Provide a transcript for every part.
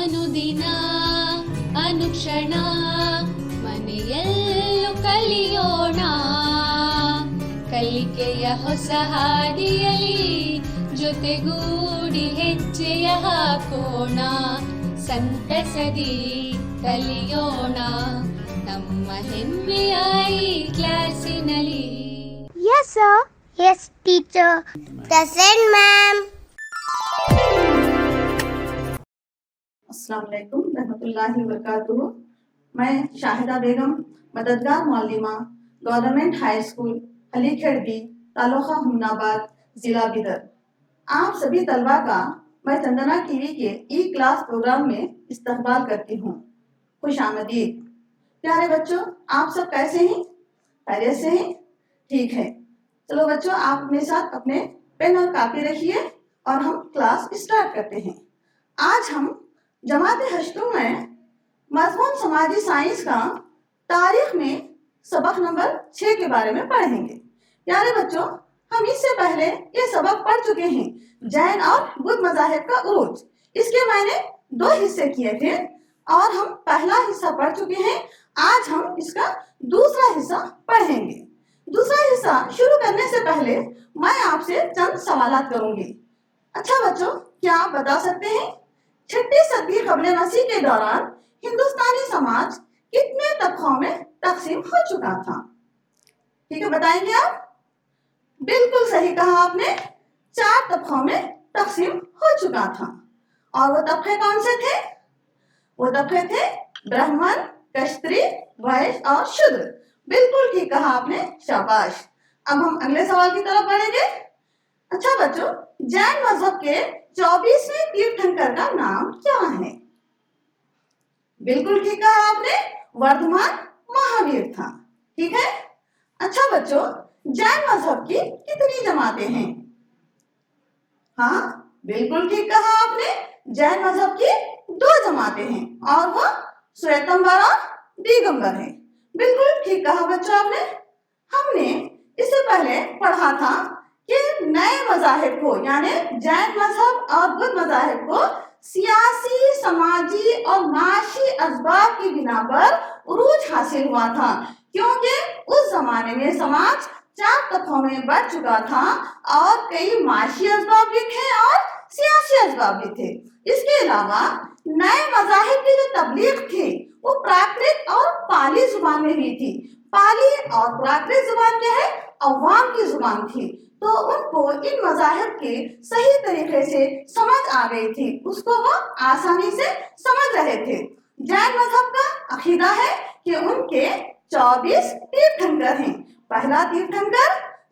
ಅನುದಿನ ಅನುಕ್ಷಣ ಮನೆಯಲ್ಲೂ ಕಲಿಯೋಣ, ಕಲಿಕೆಯ ಹೊಸ ಹಾದಿಯಲಿ ಜೊತೆಗೂಡಿ ಹೆಜ್ಜೆಯ ಹಾಕೋಣ, ಸಂತಸದಿ ಕಲಿಯೋಣ ನಮ್ಮ ಹೆಮ್ಮೆಯ ಈ ಕ್ಲಾಸಿನಲ್ಲಿ. Yes sir. Yes teacher. Present ma'am. अस्सलाम वालेकुम रहमतुल्लाहि व बरकातुहू। मैं शाहिदा बेगम, मददगार मौलमा, government high school Alikhed B, taluka Humnabad, जिला बिदर। आप सभी तलबा का मैं चंदना टीवी के ई क्लास प्रोग्राम में इस्तकबाल करती हूँ। खुश आमदीद। प्यारे बच्चों, आप सब कैसे हैं? खैरियत से हैं? ठीक है। चलो बच्चों, आप अपने साथ अपने पेन और कापी रखिए और हम क्लास स्टार्ट करते हैं। आज हम जमात हश्तुम में मजमून समाजी साइंस का तारीख में सबक नंबर 6 के बारे में पढ़ेंगे। प्यारे बच्चों, हम इससे पहले ये सबक पढ़ चुके हैं, जैन और बुद्ध मज़ाहिब का उरूज। इसके मैंने 2 हिस्से किए थे और हम पहला हिस्सा पढ़ चुके हैं। आज हम इसका दूसरा हिस्सा पढ़ेंगे। दूसरा हिस्सा शुरू करने से पहले मैं आपसे चंद सवालात करूंगी। अच्छा बच्चों, क्या आप बता सकते हैं 6वीं सदी क़ब्ल मसीह के दौरान हिंदुस्तानी समाज कितने तबकों में तकसीम हो चुका था? ठीक है, बताएंगे आप? बिल्कुल सही कहा आपने, 4 तबकों में तकसीम हो चुका था। और वो तबके कौन से थे? वो तबके थे ब्राह्मण, क्षत्रिय, वैश्य और शूद्र। बिल्कुल ठीक कहा आपने, शाबाश। अब हम अगले सवाल की तरफ बढ़ेंगे। अच्छा बच्चों, जैन मजहब के 24वें तीर्थंकर का नाम क्या है? बिल्कुल ठीक कहा आपने, वर्धमान महावीर था। ठीक है। अच्छा बच्चों, जैन मजहब की कितनी जमातें हैं? हाँ, बिल्कुल ठीक कहा आपने, जैन मजहब की 2 जमातें हैं और वो श्वेतंबर और दिगंबर हैं। बिल्कुल ठीक कहा बच्चों आपने। हमने इससे पहले पढ़ा था कि नए मज़ाहिब को, यानी जैन मजहब और बुद्ध मज़ाहिब को सियासी, समाजी और माशी असबाब की बिना पर उरूज हासिल हुआ था, क्योंकि उस जमाने में समाज 4 तबकों में बढ़ चुका था और कई माशी असबाब भी थे और सियासी असबाब भी थे। इसके अलावा नए मज़ाहिब की जो तबलीग थी वो प्राकृत और पाली जुबान में हुई थी। पाली और प्राकृत जुबान क्या है? अवाम की जुबान थी। तो उनको इन मज़ाहिब के सही तरीके से समझ आ गई थी, उसको वो आसानी से समझ रहे थे। जैन मजहब का अकीदा है कि उनके 24 तीर्थंकर हैं। पहला तीर्थंकर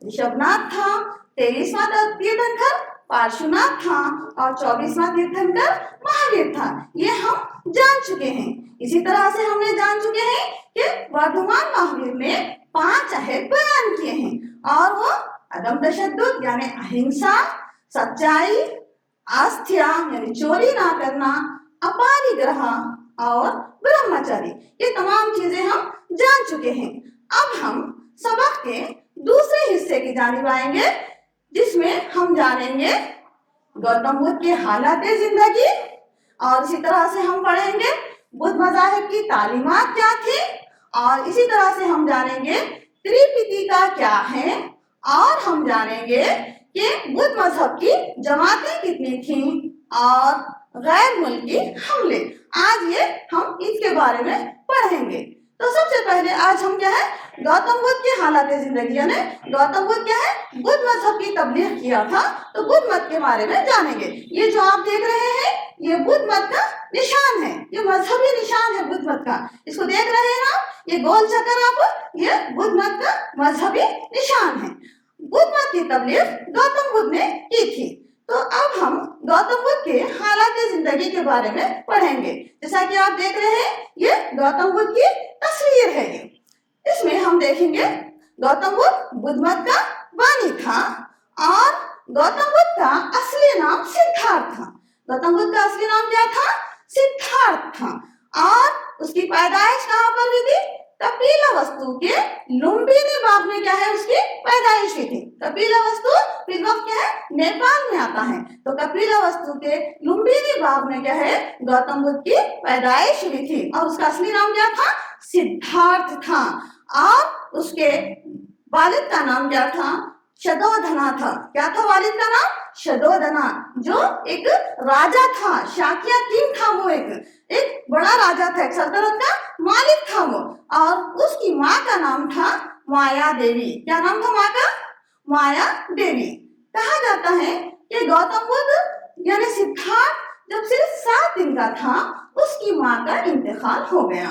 ऋषभनाथ था, 23वां तीर्थंकर पार्श्वनाथ था और 24वां तीर्थंकर महावीर था। ये हम जान चुके हैं। इसी तरह से हमने जान चुके हैं कि वर्धमान महावीर ने 5 अहद बयान किए हैं और वो अदम तशद्दुद यानी अहिंसा, सच्चाई, आस्था यानी चोरी ना करना, अपरिग्रह और ब्रह्मचर्य, ये तमाम चीजें हम जान चुके हैं। अब हम सबक के दूसरे हिस्से की जानिब आएंगे, जिसमें हम जानेंगे गौतम बुद्ध के हालात जिंदगी और इसी तरह से हम पढ़ेंगे बुद्ध मज़ाहिब की तालीमात क्या थी और इसी तरह से हम जानेंगे त्रिपिटिका क्या है और हम जानेंगे कि बुद्ध मजहब की जमातें कितनी थीं और गैर मुल्की हमले। आज ये हम इसके बारे में पढ़ेंगे। तो सबसे पहले आज हम क्या है, गौतम बुद्ध की हालात जिंदगी यानी गौतम बुद्ध क्या है, बुद्ध मजहब की तबलीग किया था, तो बुद्ध मत के बारे में जानेंगे। ये जो आप देख रहे हैं ये बुद्ध मत का निशान है, ये मजहबी निशान है बुद्ध मत का। इसको देख रहे हैं ना, ये गोल चक्कर आप, ये बुद्ध मत का मजहबी निशान है। बुद्ध मत की तबलीग गौतम बुद्ध ने की थी। तो अब हम गौतम बुद्ध के हालात जिंदगी के बारे में पढ़ेंगे। जैसा कि आप देख रहे हैं ये गौतम बुद्ध की तस्वीर है। ये इसमें हम देखेंगे गौतम बुद्ध बुद्ध मत का बानी था और गौतम बुद्ध का असली नाम सिद्धार्थ था। गौतम बुद्ध का असली नाम क्या था? सिद्धार्थ था। और उसकी पैदाइश कहाँ पर हुई थी? कपिलवस्तु के लुम्बिनी बाग में क्या है उसकी पैदाइश हुई थी। कपिलवस्तु इस वक्त क्या है नेपाल में आता है। तो कपिलवस्तु के लुम्बिनी बाग में क्या है गौतम बुद्ध की पैदाइश हुई थी और उसका असली नाम क्या था सिद्धार्थ था और उसके वालिद का नाम क्या था शदोधना था। क्या था वालिद का नाम शदोधना जो एक राजा था शाक्य किंग था। वो एक बड़ा राजा था एक सल्तनत का मालिक था वो और उसकी माँ का नाम था माया देवी। क्या नाम था माँ का माया देवी। कहा जाता है कि गौतम बुद्ध यानी सिद्धार्थ जब सिर्फ 7 दिन का था उसकी माँ का इंतकाल हो गया।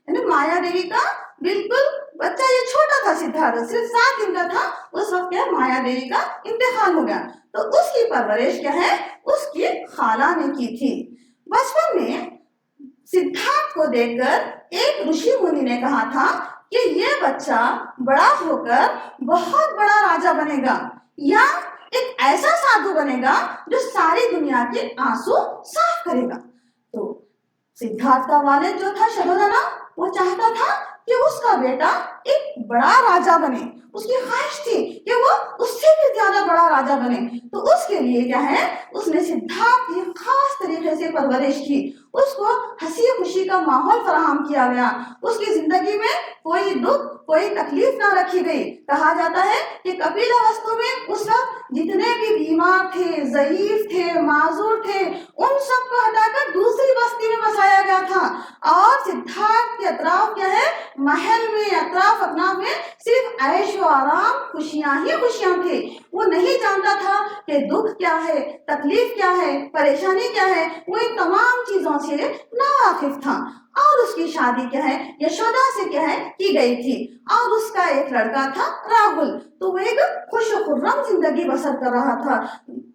यानी माया देवी का बिल्कुल बच्चा ये छोटा था सिद्धार्थ सिर्फ 7 दिन का था उस वक्त क्या माया देवी का इंतकाल हो गया। तो उसकी परवरिश क्या है उसकी खाला ने की थी। बचपन में सिद्धार्थ को देखकर एक ऋषि मुनि ने कहा था कि ये बच्चा बड़ा होकर बहुत बड़ा राजा बनेगा या एक ऐसा साधु बनेगा जो सारी दुनिया के आंसू साफ करेगा। तो सिद्धार्थ का वालिद जो था शदोधना वो चाहता था कि उसका बेटा एक बड़ा राजा बने। उसकी ख्वाहिश थी कि वो उससे भी ज्यादा बड़ा राजा बने। तो उसके लिए क्या है उसने सिद्धार्थ की खास तरीके से परवरिश की। उसको हंसी खुशी का माहौल फराहम किया गया। उसकी जिंदगी में कोई दुख कोई तकलीफ ना रखी गई। कहा जाता है कि कपिलवस्तु में उस वक्त जितने भी बीमार थे ज़ईफ थे माजूर थे उन सबको हटाकर दूसरी बस्ती में बसाया गया था और सिद्धार्थ के अतराफ क्या है महल में अतराफ अपना में सिर्फ ऐशो आराम खुशियां ही खुशियां थे। वो नहीं जानता था कि दुख क्या है तकलीफ क्या है परेशानी क्या है। वो इन तमाम चीजों से नावाकिफ था। और उसकी शादी क्या है यशोदा से क्या है की गई थी और उसका एक लड़का था राहुल। तो वो एक खुश खुर्रम जिंदगी बसर कर रहा था।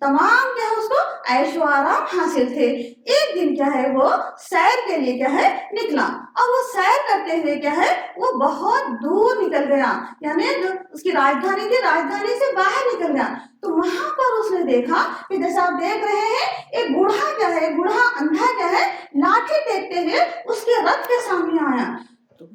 तमाम क्या है उसको ऐशो आराम हासिल थे। एक दिन क्या है वो सैर के लिए क्या है निकला और वो सैर करते हुए क्या है वो बहुत दूर निकल गया यानी जो उसकी राजधानी थी राजधानी से बाहर निकल गया। तो वहां पर उसने देखा कि जैसा आप देख रहे हैं एक बूढ़ा क्या है बूढ़ा अंधा क्या है लाठी टेकते हुए उसके रथ के सामने आया। तो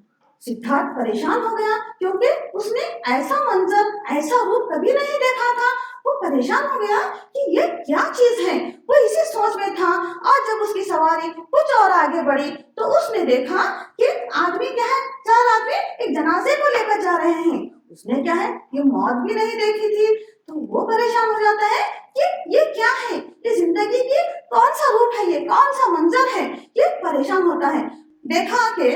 सिद्धार्थ परेशान हो गया क्योंकि उसने ऐसा मंजर ऐसा रूप कभी नहीं देखा था। वो परेशान हो गया कि ये क्या चीज है। वो इसी सोच में था और जब उसकी सवारी कुछ और आगे बढ़ी तो उसने देखा कि आदमी क्या है 4 आदमी एक जनाजे को लेकर जा रहे हैं। उसने क्या है ये मौत भी नहीं देखी थी। तो वो परेशान हो जाता है कि ये क्या है ये जिंदगी की कौन सा रूप है ये कौन सा मंजर है। ये परेशान होता है। देखा कि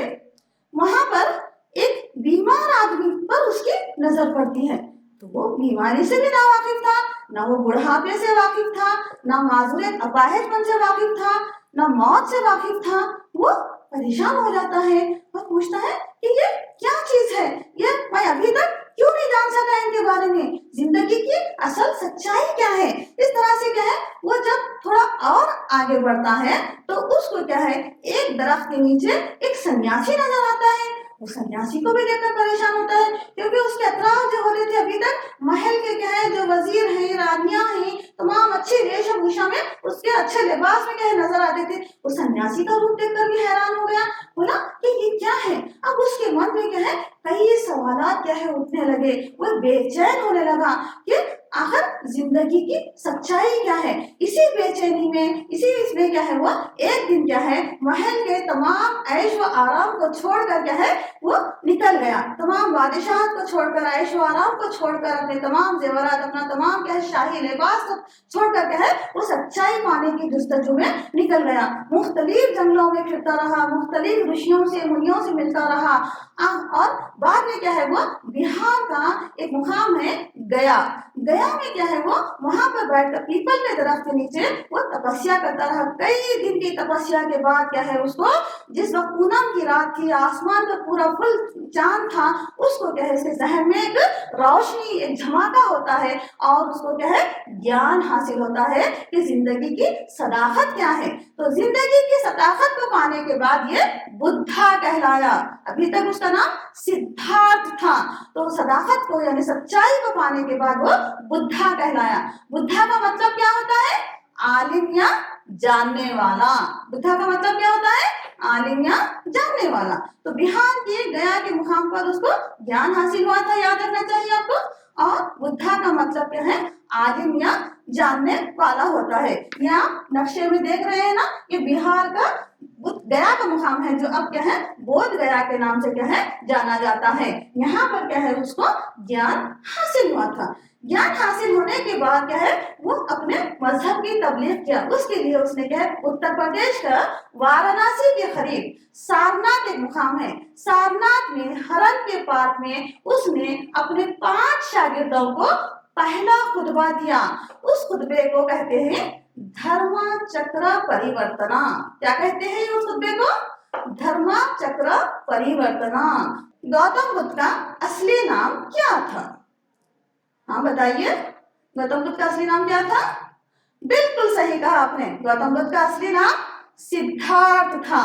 वहां पर एक बीमार आदमी पर उसकी नजर पड़ती है। तो वो बीमारी से भी ना वाकिफ था ना वो बुढ़ापे से वाकिफ था ना माजूरियत अपाहिजपन से वाकिफ था ना मौत से वाकिफ था। वो परेशान हो जाता है और पूछता है कि ये क्या चीज है ये मैं अभी तक क्यों नहीं जान सका इनके बारे में जिंदगी की असल सच्चाई क्या है। इस तरह से क्या है वो जब थोड़ा और आगे बढ़ता है तो उसको क्या है एक दरख्त के नीचे एक सन्यासी नजर आता है। वो सन्यासी को भी देखकर परेशान होता है क्योंकि उसके अतराफ जो होते थे अभी तक महल के क्या है जो वजीर हैं रानियां हैं तमाम अच्छी वेशभूषा में उसके अच्छे लिबास में क्या है नजर आते थे। वो सन्यासी का रूप देखकर भी हैरान हो गया। बोला कि ये क्या है। अब उसके मन में क्या है कई सवालात क्या है उठने लगे। वो बेचैन होने लगा कि आखिर जिंदगी की सच्चाई क्या है। इसी बेचैनी में इसी इसमें क्या है वो एक दिन क्या है महल के तमाम ऐश व आराम को छोड़कर क्या है वो निकल गया। तमाम बादशाहत को छोड़कर ऐश व आराम को छोड़कर अपने तमाम जेवरात अपना तमाम क्या है शाही लिबास को छोड़कर क्या है वो सच्चाई पाने की जुस्तजू में निकल गया। मुख्तलिफ जंगलों में फिरता रहा मुख्तलिफ ऋषियों से मुनियों से मिलता रहा और बाद में क्या है वो बिहार का एक मुकाम है गया। गया में क्या है वो वहां पर बैठकर पीपल के दरख्त के नीचे वो तपस्या करता रहा। कई दिन की तपस्या के बाद क्या है उसको जिस वक्त पूनम की रात थी आसमान पर पूरा फुल चांद था उसको क्या है इसके जहन में एक रोशनी एक झमाका होता है और उसको क्या है ज्ञान हासिल होता है कि जिंदगी की सदाकत क्या है। तो जिंदगी की सदाकत को पाने के बाद ये बुद्धा कहलाया। अभी तक उसका नाम सिद्धार्थ था। तो सदाकत को यानी सच्चाई को पाने के बाद वो बुद्धा कहलाया। बुद्धा का मतलब क्या होता है आलिम या जानने वाला। बुद्धा का मतलब क्या होता है आलिम या जानने वाला। तो बिहार के गया के मुकाम पर उसको ज्ञान हासिल हुआ था, याद रखना चाहिए आपको। और बुद्धा का मतलब क्या है, आलिम या जानने वाला होता है। यहाँ नक्शे में देख रहे हैं ना, ये बिहार का गया का मुकाम है, जो अब क्या है बोध गया के नाम से क्या है जाना जाता है। यहाँ पर क्या है उसको ज्ञान हासिल हुआ था। ज्ञान हासिल होने के बाद क्या है वो अपने मजहब की तबलीग किया। उसके लिए उसने क्या है उत्तर प्रदेश का वाराणसी के करीब सारनाथ एक मुकाम है, सारनाथ में हरन के पार्क में उसने अपने 5 शागिर्दों को पहला खुतबा दिया। उस खुतबे को कहते हैं धर्म चक्र परिवर्तना। क्या कहते हैं उस खुतबे को? धर्म चक्र परिवर्तना। गौतम बुद्ध का असली नाम क्या था? हाँ बताइए, गौतम बुद्ध का असली नाम क्या था? बिल्कुल सही कहा आपने, गौतम बुद्ध का असली नाम सिद्धार्थ था।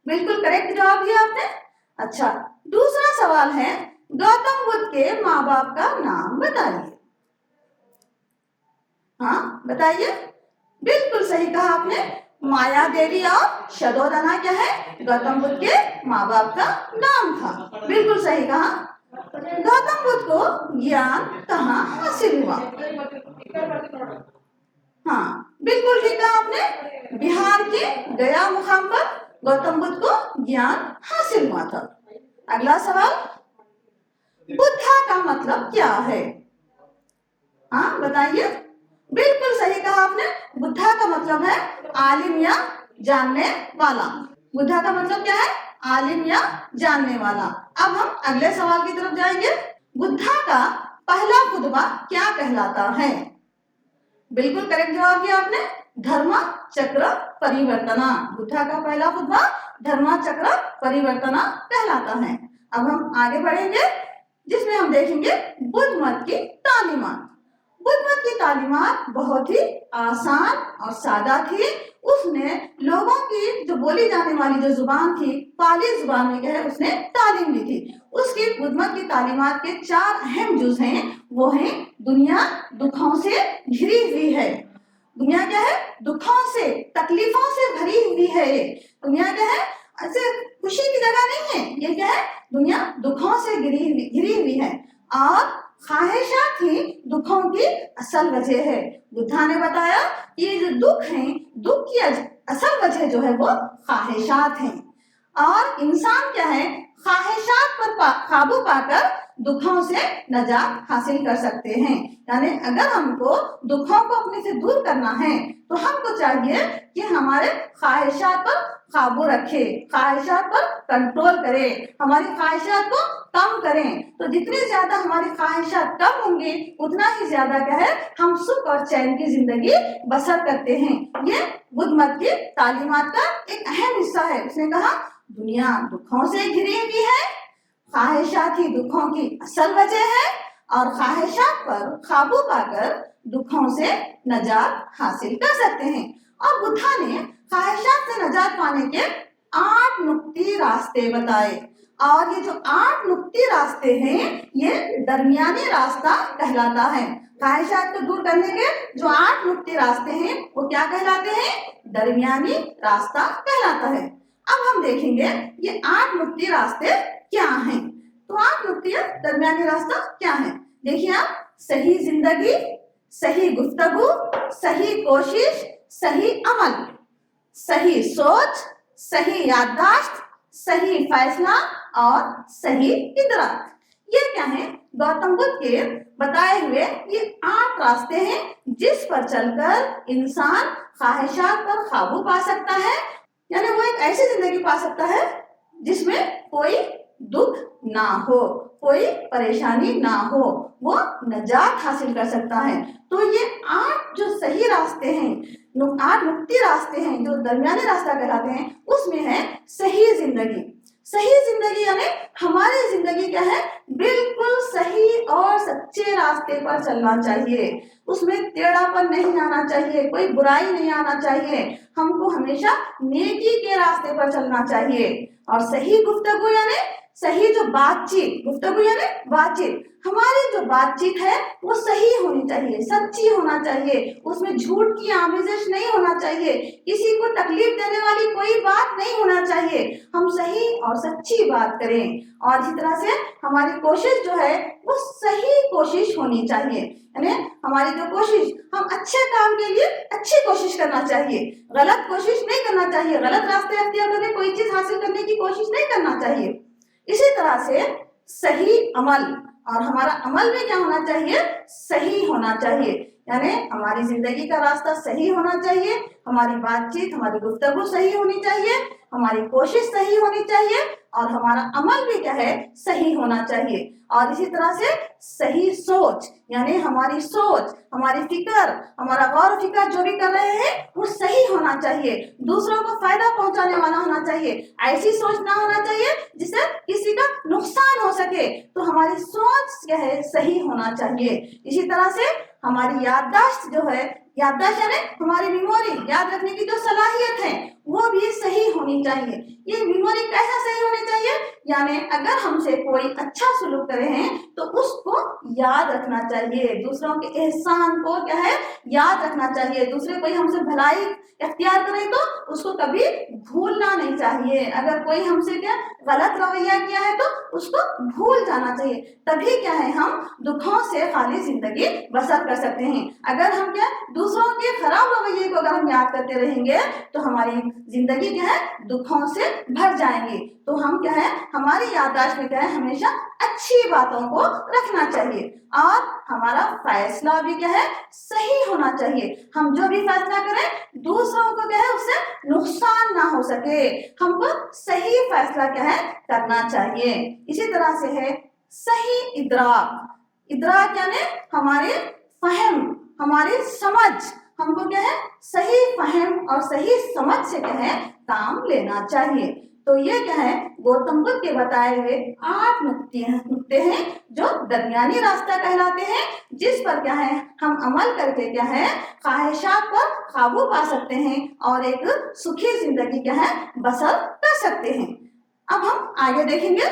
बिल्कुल करेक्ट जवाब दिया आपने। अच्छा, दूसरा सवाल है, गौतम बुद्ध के माँ बाप का नाम बताइए। हाँ बताइए, बिल्कुल सही कहा आपने, माया देवी और शदोदना क्या है गौतम बुद्ध के माँ बाप का नाम था। बिल्कुल सही कहा। गौतम बुद्ध को ज्ञान कहाँ हासिल हुआ? हाँ बिल्कुल ठीक कहा आपने, बिहार के गया मुकाम पर गौतम बुद्ध को ज्ञान हासिल हुआ था। अगला सवाल, बुद्धा का मतलब क्या है? हाँ बताइए, बिल्कुल सही कहा आपने, बुद्धा का मतलब है आलिम या जानने वाला। बुद्धा का मतलब क्या है? आलिम या जानने वाला। अब हम अगले सवाल की तरफ जाएंगे। बुद्धा का पहला खुतबा क्या कहलाता है? बिल्कुल करेक्ट जवाब दिया आपने, धर्म चक्र परिवर्तना। बुद्धा का पहला खुतबा धर्म चक्र परिवर्तना कहलाता है। अब हम आगे बढ़ेंगे, जिसमें हम देखेंगे बुद्ध मत की तालीमात। बुद्ध मत की तालीमात बहुत ही आसान और सादा थी। उसने लोगों की जो बोली जाने वाली जो जुबान थी, पाली जुबान में क्या है उसने तालीम दी थी। उसकी बुद्ध मत की तालीमात के 4 अहम जुज हैं। वो हैं दुनिया दुखों से घिरी हुई है। दुनिया क्या है? दुखों से, तकलीफों से भरी हुई है। दुनिया क्या है? ऐसे खुशी की जगह नहीं है, ये क्या है? दुनिया दुखों से घिरी हुई है। और ख्वाहिशात ही दुखों की असल वजह है। बुद्धा ने बताया कि ये जो दुख हैं, दुख की असल वजह जो है वो ख्वाहिशात हैं। और इंसान क्या है? ख्वाहिशात पर काबू पाकर दुखों से नजात हासिल कर सकते हैं। यानी अगर हमको दुखों को अपने से दूर करना है तो हमको चाहिए कि हमारे ख्वाहिशात पर काबू रखे, ख्वाहिशात पर कंट्रोल करें, हमारी ख्वाहिशात को कम करें। तो जितनी ज्यादा हमारी ख्वाहिशात कम होंगी उतना ही ज्यादा क्या है हम सुख और चैन की जिंदगी बसर करते हैं। ये बुद्ध मत की तालीमात का एक अहम हिस्सा है। उसने कहा दुनिया दुखों से घिरी हुई है, ख्वाहिशात ही दुखों की असल वजह है, और ख्वाहिशात पर काबू पाकर दुखों से नजात हासिल कर सकते हैं। और बुद्धा ने ख्वाहिशात से नजात पाने के 8 नुक्ती रास्ते बताए। और ये जो 8 नुक्ती रास्ते हैं ये दरमियानी रास्ता कहलाता है। ख्वाहिशात को दूर करने के जो 8 नुक्ती रास्ते हैं वो क्या कहलाते हैं? दरमियानी रास्ता कहलाता है। अब हम देखेंगे ये 8 नुक्ती रास्ते क्या हैं। तो 8 नुक्ती दरमियानी रास्ता क्या है? देखिए आप, सही जिंदगी, सही गुफ्तगू, सही कोशिश, सही अमल, सही सोच, सही याददाश्त, सही फैसला और सही इदराक। ये क्या है? गौतम बुद्ध के बताए हुए ये 8 रास्ते हैं जिस पर चलकर इंसान ख्वाहिशात पर काबू पा सकता है। यानी वो एक ऐसी जिंदगी पा सकता है जिसमें कोई दुख ना हो, कोई परेशानी ना हो, वो नजात हासिल कर सकता है। तो ये 8 जो सही रास्ते हैं, 8 मुक्ति रास्ते हैं जो दरमियानी रास्ता कहलाते हैं, उसमें है सही जिंदगी। सही जिंदगी यानी हमारी जिंदगी क्या है? बिल्कुल सही और सच्चे रास्ते पर चलना चाहिए। उसमें टेढ़ापन नहीं आना चाहिए, कोई बुराई नहीं आना चाहिए। हमको हमेशा नेकी के रास्ते पर चलना चाहिए। और सही गुफ्तगू यानी सही जो बातचीत, गुफ्तगू यानी बातचीत, हमारी जो बातचीत है वो सही होनी चाहिए, सच्ची होना चाहिए, उसमें झूठ की आमेजिश नहीं होना चाहिए, किसी को तकलीफ देने वाली कोई बात नहीं होना चाहिए, हम सही और सच्ची बात करें। और इसी तरह से हमारी कोशिश जो है वो सही कोशिश होनी चाहिए, यानी हमारी जो कोशिश, हम अच्छे काम के लिए अच्छी कोशिश करना चाहिए, गलत कोशिश नहीं करना चाहिए, गलत रास्ते अख्तियार करके कोई चीज हासिल करने की कोशिश नहीं करना चाहिए। इसी तरह से सही अमल, और हमारा अमल में क्या होना चाहिए, सही होना चाहिए, यानी हमारी जिंदगी का रास्ता सही होना चाहिए, हमारी बातचीत, हमारी गुफ्तगू सही होनी चाहिए, हमारी कोशिश सही होनी चाहिए, और हमारा अमल भी क्या है, सही होना चाहिए। और इसी तरह से सही सोच, यानी हमारी सोच, हमारी फिक्र, हमारा गौर फिक्र जो भी कर रहे हैं वो सही होना चाहिए, दूसरों को फायदा पहुंचाने वाला होना चाहिए, ऐसी सोच ना होना चाहिए जिससे किसी का नुकसान हो सके, तो हमारी सोच क्या है, सही होना चाहिए। इसी तरह से हमारी याददाश्त जो है, याददाश्त यानी हमारी मेमोरी, याद रखने की जो सलाहियत है वो भी सही होनी चाहिए। ये मेमोरी कैसा सही होनी चाहिए, यानी अगर हमसे कोई अच्छा सलूक करे हैं तो उसको याद रखना चाहिए, दूसरों के एहसान को क्या है, याद रखना चाहिए, दूसरे कोई हमसे भलाई इख्तियार करे तो उसको कभी भूलना नहीं चाहिए, अगर कोई हमसे क्या गलत रवैया किया है तो उसको भूल जाना चाहिए, तभी क्या है हम दुखों से खाली जिंदगी बसर कर सकते हैं। अगर हम क्या दूसरों के खराब रवैये को अगर हम याद करते रहेंगे तो हमारी जिंदगी क्या है, दुखों से भर जाएंगे। तो हम क्या है, हमारी याददाश्त में क्या है, हमेशा अच्छी बातों को रखना चाहिए, और हमारा फैसला भी क्या है, सही होना चाहिए, हम जो भी फैसला करें दूसरों को क्या है उससे नुकसान ना हो सके, हमको सही फैसला क्या है करना चाहिए। इसी तरह से है सही इदराक, इदराक यानी हमारे फहम, हमारी समझ, हमको क्या है सही फहम और सही समझ से क्या है काम लेना चाहिए। तो ये क्या है, गौतम बुद्ध के बताए हुए 8 नुक्ते हैं जो दरमियानी रास्ता कहलाते हैं, जिस पर क्या है हम अमल करके क्या है ख्वाहिशात पर काबू पा सकते हैं और एक सुखी जिंदगी क्या है बसर कर सकते हैं। अब हम आगे देखेंगे,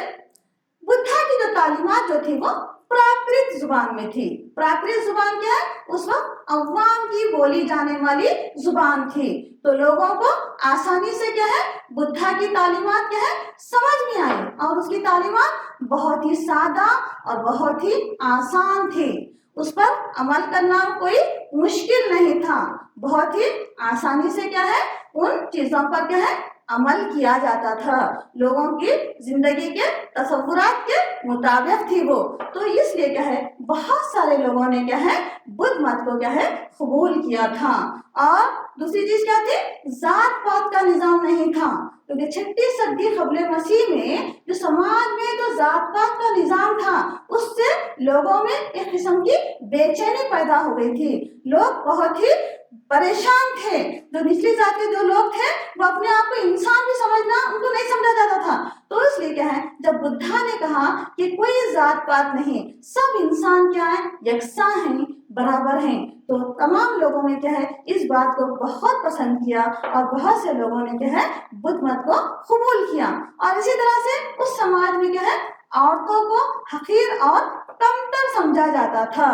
बुद्धा की जो तालीमात जो थी वो प्राकृत जुबान में थी। प्राकृत जुबान क्या है, उस वक्त अवाम की बोली जाने वाली जुबान थी, तो लोगों को आसानी से क्या है बुद्धा की तालीमात क्या है समझ में आई, और उसकी तालीमात बहुत ही सादा और बहुत ही आसान थी, उस पर अमल करना कोई मुश्किल नहीं था, बहुत ही आसानी से क्या है उन चीजों पर क्या है अमल किया जाता था, लोगों की जिंदगी के तसव्वुरात के मुताबिक थी वो। तो इसलिए क्या है बहुत सारे लोगों ने क्या है बुद्ध मत को क्या है कबूल किया था। और दूसरी चीज क्या थी, जात पात का निजाम नहीं था, क्योंकि 6वीं सदी क़ब्ल मसीह में जो समाज में जो जात पात का निजाम था उससे लोगों में एक किस्म की बेचैनी पैदा हो गई थी, लोग बहुत ही परेशान थे, जो निचली जात के जो लोग थे वो अपने आप को इंसान भी समझना उनको नहीं समझा जाता था। तो इसलिए क्या है जब बुद्धा ने कहा कि कोई जात पात नहीं, सब इंसान क्या है यकसा हैं, बराबर हैं, तो तमाम लोगों ने क्या है इस बात को बहुत पसंद किया और बहुत से लोगों ने क्या है बुद्ध मत को कबूल किया। और इसी तरह से उस समाज में क्या है औरतों को हकीर और कमतर समझा जाता था,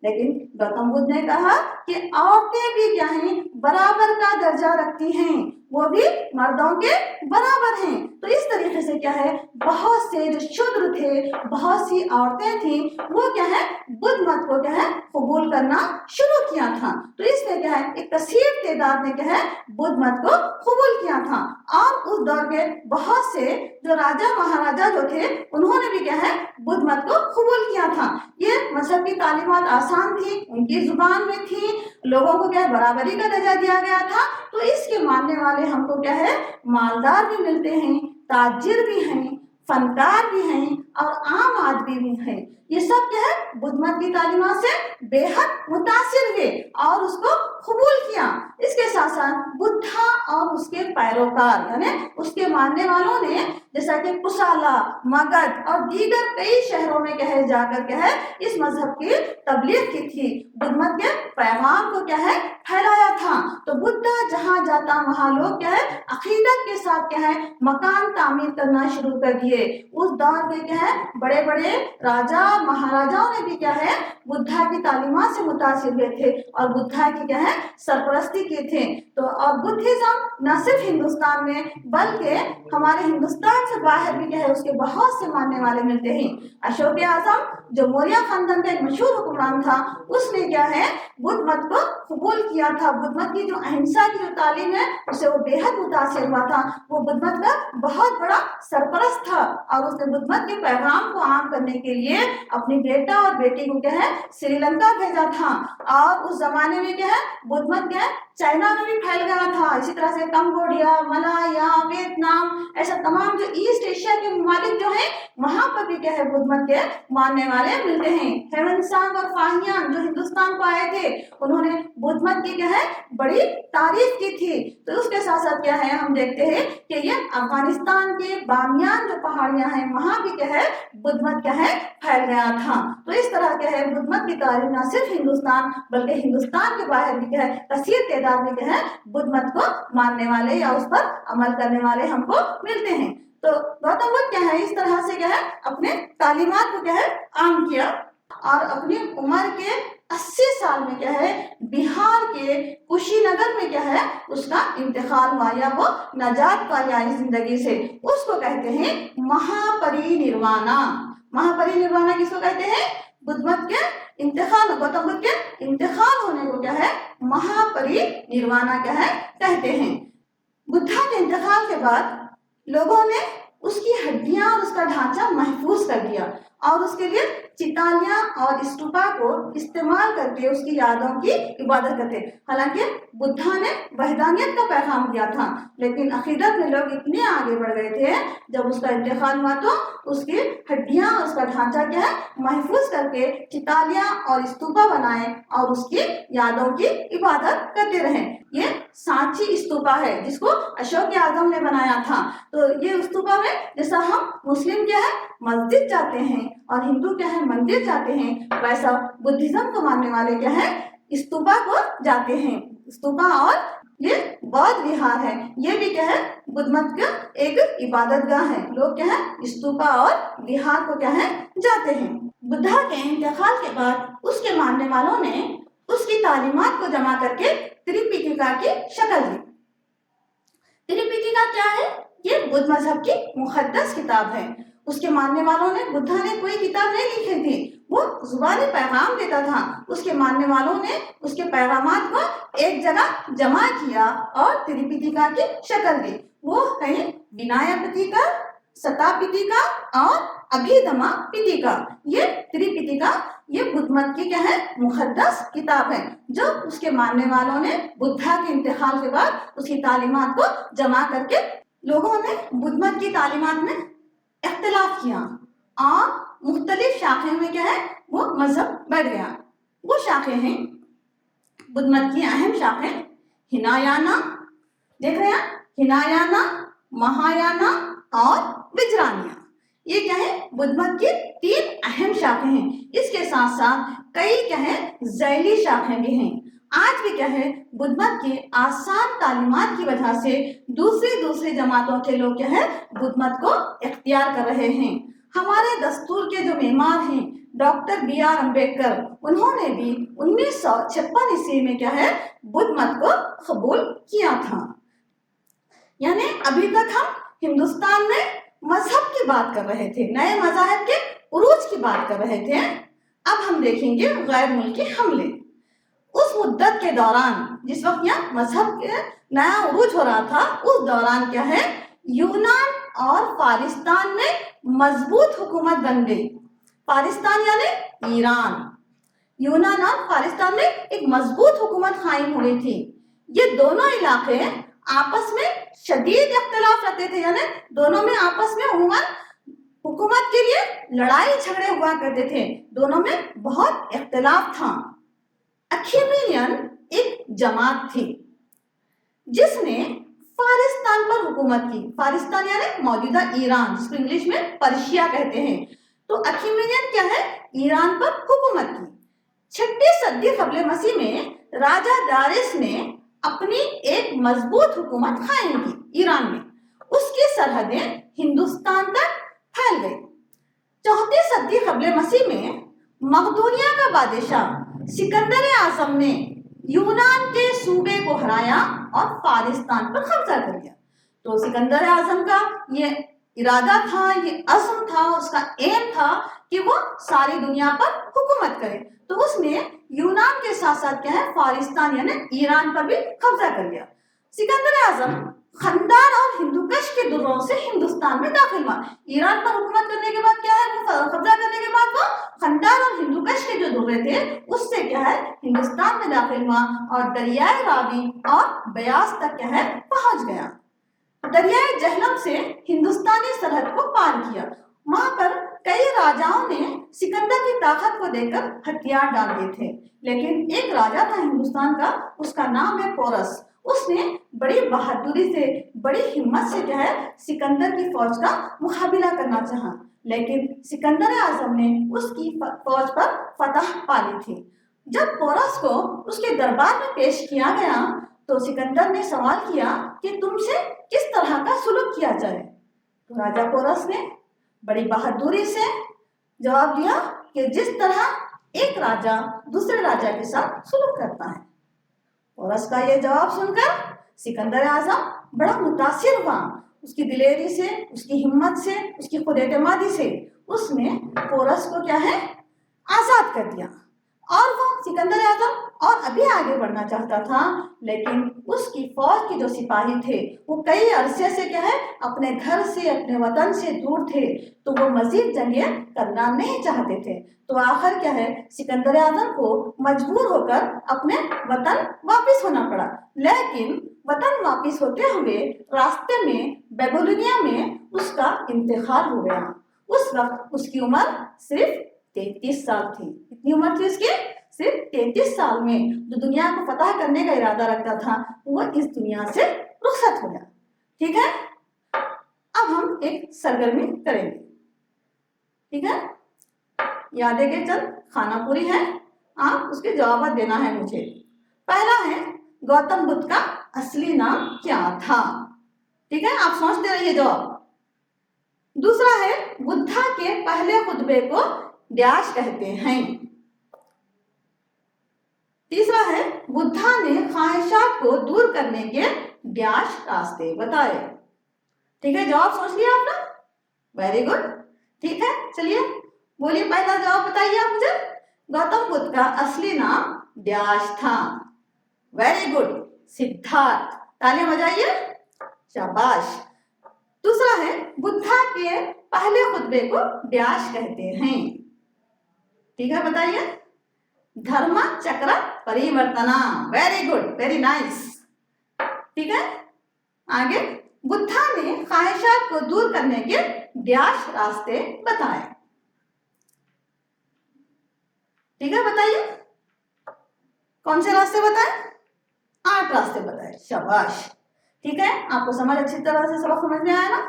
लेकिन गौतम बुद्ध ने कहा कि औरतें भी क्या हैं बराबर का दर्जा रखती हैं, वो भी मर्दों के बराबर हैं। तो इस तरीके से क्या है बहुत से जो शूद्र थे, बहुत सी औरतें थी, वो क्या है बुद्ध मत को क्या है कबूल करना शुरू किया था। तो इसमें क्या है एक कसीर तादाद ने क्या है बुद्ध मत को कबूल किया था। और उस दौर के बहुत से जो राजा महाराजा जो थे उन्होंने भी क्या है बुद्ध मत को कबूल किया था। ये मजहब की तालीमात आसान थी, उनकी जुबान में थी, लोगों को क्या बराबरी का दर्जा दिया गया था। तो इसके मानने वाले हमको क्या है मालदार भी मिलते हैं, ताजिर भी हैं, फनकार भी हैं और आम आदमी भी हैं। ये सब क्या है बुद्ध मत की तालीमात से बेहद मुतासिर हुए और उसको कबूल किया। इसके साथ साथ बुद्धा और उसके पैरोकार यानी उसके मानने वालों ने जैसा कि कुसाला, मगध और दीगर कई शहरों में क्या है जाकर क्या है इस मजहब की तबलीग की थी, बुद्ध मत के पैगाम को क्या है फैलाया था। तो बुद्धा जहाँ जाता वहाँ लोग क्या है अकीदत के साथ क्या है मकान तामीर करना शुरू कर दिए। उस दौर में क्या है बड़े बड़े राजा महाराजाओं ने भी क्या है बुद्धा की तालीमात से मुतासिर हुए थे और बुद्धा की क्या है सरपरस्ती की थे। तो और बुद्धिज्म न सिर्फ हिंदुस्तान में बल्कि हमारे हिंदुस्तान से बाहर भी क्या है उसके बहुत से मानने वाले मिलते हैं। अशोक आजम जो मौर्य खानदान का एक मशहूर हुक्मरान था, उसने क्या है बुद्ध मत को कबूल किया था। बुद्ध मत की जो अहिंसा की जो तालीम है उससे वो बेहद मुतासिर हुआ था। वो बुद्ध मत का बहुत बड़ा सरपरस्त था और उसने बुद्ध मत के पैगाम को आम करने के लिए अपनी बेटा और बेटी को क्या है श्रीलंका भेजा था। और उस जमाने में क्या है बुद्ध मत क्या है चाइना में भी फैल गया था। इसी तरह से कंबोडिया, मलाया, वियतनाम, ऐसा तमाम जो ईस्ट एशिया के ममालिक जो है वहां पर भी क्या है बुद्ध मत के मानने वाले मिलते हैं। हेवनसांग और फाहियान जो हिंदुस्तान को आए थे उन्होंने बुद्ध मत की क्या है बड़ी तारीफ की थी। तो उसके साथ साथ क्या है हम देखते हैं कि ये अफगानिस्तान के बामियान जो पहाड़ियां हैं वहां भी क्या है बुद्ध मत क्या है फैल गया था। तो इस तरह क्या है बुद्ध मत की तारीफ न सिर्फ हिंदुस्तान बल्कि हिंदुस्तान के बाहर भी क्या है कसीर तादाद में क्या है बुद्ध मत को मानने वाले या उस पर अमल करने वाले हमको मिलते हैं। तो गौतम बुद्ध क्या है इस तरह से क्या है अपने तालीमात को क्या है आम किया और अपनी उम्र के 80 साल में क्या है बिहार के कुशीनगर में क्या है उसका इंतकाल हुआ या वो नजात पाई आई जिंदगी से। उसको कहते हैं महापरिनिर्वाणा। महापरिनिर्वाणा किसको कहते हैं? बुद्ध मत के इंतकाल गौतम बुद्ध के इंतकाल होने को क्या है महापरिनिर्वाणा क्या है कहते हैं। बुद्धा के इंतकाल के बाद लोगों ने उसकी हड्डियां और उसका ढांचा महफूज कर दिया और उसके लिए चितालियां और स्तूपा को इस्तेमाल करके उसकी यादों की इबादत करते। हालांकि बुद्धा ने वहदानियत का पैगाम दिया था लेकिन अकीदत में लोग इतने आगे बढ़ गए थे जब उसका इंतकाल हुआ तो उसकी हड्डियां और उसका ढांचा क्या है महफूज करके चितालियां और स्तूपा बनाए और उसकी यादों की इबादत करते रहे। ये सांची स्तूपा है जिसको अशोक आजम ने बनाया था। तो ये स्तूपा में जैसा हम मुस्लिम क्या है मस्जिद जाते हैं और हिंदू क्या है मंदिर जाते हैं वैसा बुद्धिज्म को मानने वाले क्या है स्तूपा को जाते हैं। स्तूपा और ये बौद्ध विहार है ये भी क्या है बुद्ध मत का एक इबादत गाह है। लोग क्या है स्तूपा और विहार को क्या है जाते हैं। बुद्धा के इंतकाल के बाद उसके मानने वालों ने उसकी तालीमात को जमा करके त्रिपिटिका की शक्ल दी। त्रिपिटिका क्या है? ये बुद्ध मजहब की मुकद्दस किताब है। उसके मानने वालों ने बुद्धा ने कोई किताब नहीं लिखी थी, वो जुबानी पैगाम देता था। उसके मानने वालों ने उसके पैगामात को एक जगह जमा किया और त्रिपिटिका की शक्ल दी। वो है विनय पिटिका, सता पिटिका और अभिधम्म पिटिका। ये त्रिपिटिका ये बुद्ध मत की क्या है मुकद्दस किताब है जो उसके मानने वालों ने बुद्धा के इंतकाल के बाद उसकी तालीमात को जमा करके लोगों ने बुद्ध मत की तालीमात में इख्तिलाफ किया और मुख्तलिफ शाखें में क्या है वो मजहब बढ़ गया। वो शाखें हैं बुद्ध मत की अहम शाखें हिनायाना, देख रहे हैं हिनायाना, महायाना और विजरानिया। ये क्या है बुद्ध मत की 3 अहम शाखें हैं। इसके साथ साथ कई क्या है ज़ैली शाखें भी हैं। आज भी क्या है बुद्ध मत के आसान तालीमात की वजह से दूसरी जमातों के लोग क्या है बुद्ध मत को इख्तियार कर रहे हैं। हमारे दस्तूर के जो मेमार हैं डॉक्टर B.R. अम्बेडकर, उन्होंने भी 1956 ईस्वी में क्या है बुद्ध मत को कबूल किया था। यानी अभी तक हम हिंदुस्तान में मजहब की बात कर रहे थे, नए मज़ाहिब के उरूज की बात कर रहे थे। अब हम देखेंगे गैर मुल्की हमले। उस मुद्दत के दौरान जिस वक्त यहाँ मजहब के नया उरूज हो रहा था उस दौरान क्या है यूनान और फारिस्तान में मजबूत हुकूमत बन गई। फारिस्तान यानी ईरान, यूनान और फारिस्तान में एक मजबूत हुकूमत कायम हो गई थी। ये दोनों इलाके आपस में शदीद इख्तिलाफ रखते थे, यानी दोनों में आपस में उमूमन हुकूमत के लिए लड़ाई झगड़े हुआ करते थे, दोनों में बहुत इख्तिलाफ था। अखिमिनियन एक जमात थी जिसने फारिस्तान पर हुकूमत की। फारिस्तान यानी मौजूदा ईरान जिसको इंग्लिश में पर्शिया कहते हैं। तो अखिमिनियन क्या है ईरान पर हुकूमत की। 6वीं सदी कबल मसीह में राजा दारिस ने अपनी एक मजबूत हुकूमत कायम ईरान में। उसकी सरहदें हिंदुस्तान तक फैल गई। 4वीं सदी क़ब्ल मसीह में मकदूनिया का बादशाह सिकंदर आजम ने यूनान के सूबे को हराया और फारिस्तान पर कब्जा कर लिया। तो सिकंदर आजम का ये इरादा था, ये अज़्म था, उसका एम था कि वो सारी दुनिया पर हुकूमत करे। तो उसने यूनान के साथ साथ क्या है, फारिस्तान यानी ईरान पर भी कब्जा कर लिया। सिकंदर आजम खानदान और हिंदुकश के दुर्रों से हिंदुस्तान में दाखिल हुआ। ईरान पर हुकूमत करने के बाद क्या है, कब्जा करने के बाद वो खानदान और हिंदुकश के जो दुर्रे थे उससे क्या है हिंदुस्तान में दाखिल हुआ और दरियाए रावी और बयास तक क्या है पहुंच गया। दरियाए जहलम से हिंदुस्तानी सरहद को पार किया। वहां पर कई राजाओं ने सिकंदर की ताकत को देखकर हथियार डाल दिए थे, लेकिन एक राजा था हिंदुस्तान का, उसका नाम है पोरस। उसने बड़ी बहादुरी से, बड़ी हिम्मत से क्या है सिकंदर की फौज का मुकाबला करना चाहा, लेकिन सिकंदर आजम ने उसकी फौज पर फतह पा ली थी। जब पोरस को उसके दरबार में पेश किया गया तो सिकंदर ने सवाल किया कि तुमसे किस तरह का सुलूक किया जाए। तो राजा पोरस ने बड़ी बहादुरी से जवाब दिया कि जिस तरह एक राजा दूसरे राजा के साथ सुलूक करता है। पोरस का ये जवाब सुनकर सिकंदर आजम बड़ा मुतासिर हुआ। उसकी दिलेरी से, उसकी हिम्मत से, उसकी खुद-एतमादी से उसने पोरस को क्या है आजाद कर दिया। और वो सिकंदर आजम और अभी आगे बढ़ना चाहता था, लेकिन उसकी फौज के जो सिपाही थे वो कई अरसे से क्या है अपने घर से, अपने वतन से दूर थे, तो वो मजीद जंगें करना नहीं चाहते थे। तो आखिर क्या है सिकंदर आजम को मजबूर होकर अपने वतन वापस होना पड़ा। लेकिन वतन वापस होते हुए रास्ते में बेबीलोनिया में उसका इंतकाल हो गया। उस वक्त उसकी उम्र सिर्फ 33 साल थी। कितनी उम्र थी उसकी? सिर्फ 33 साल में जो दुनिया को फतह करने का इरादा रखता था वो इस दुनिया से रुखसत हो गया। ठीक है, अब हम एक सरगर्मी करेंगे। ठीक है, यादें के चंद खाना पूरी है, आप उसके जवाब देना है मुझे। पहला है गौतम बुद्ध का असली नाम क्या था? ठीक है, आप सोचते रहिए जवाब। दूसरा है बुद्धा के पहले खुतबे को डैश कहते हैं। तीसरा है बुद्धा ने ख्वाहिशात को दूर करने के डैश रास्ते बताए। ठीक है, जवाब सोच लिया आपने? Very good. ठीक है, चलिए बोलिए, पहला जवाब बताइए आप मुझे। गौतम बुद्ध का असली नाम डैश था। Very good, Siddharth. तालियां बजाइए, शाबाश। दूसरा है बुद्धा के पहले खुतबे को डैश कहते हैं। ठीक है, बताइए। Dharma Chakra Parivartana. Very good, very nice. ठीक है, आगे बुद्धा ने ख्वाहिशात को दूर करने के डैश रास्ते बताए। ठीक है, बताइए कौन से रास्ते बताए? 8 रास्ते बताए। शाबाश। ठीक है, आपको समझ अच्छी तरह से सबक समझ में आया ना?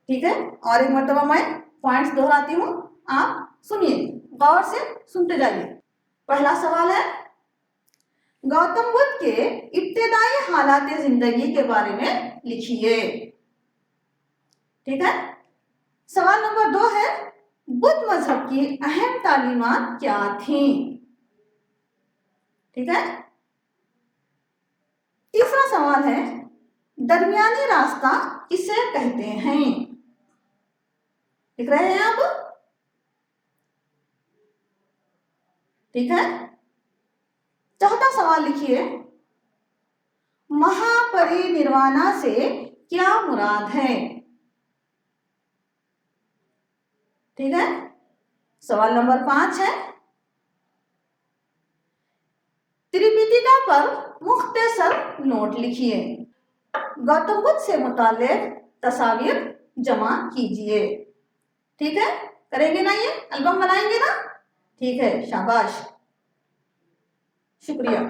ठीक है, और एक मर्तबा मैं पॉइंट्स दोहराती हूँ, आप सुनिए, गौर से सुनते जाइए। पहला सवाल है गौतम बुद्ध के इब्तिदाई हालात जिंदगी के बारे में लिखिए। ठीक है, सवाल नंबर 2 है बुद्ध मजहब की अहम तालीमात क्या थी? ठीक है, तीसरा सवाल है दरमियानी रास्ता किसे कहते हैं? लिख रहे हैं आप? ठीक है, चौथा सवाल लिखिए महापरिनिर्वाणा से क्या मुराद है? ठीक है, सवाल नंबर 5 है त्रिपिटिका पर मुख्तसर नोट लिखिए। गौतम बुद्ध से मुताल्लिक तस्वीर जमा कीजिए। ठीक है, करेंगे ना? ये एल्बम बनाएंगे ना? ठीक है, शाबाश, शुक्रिया।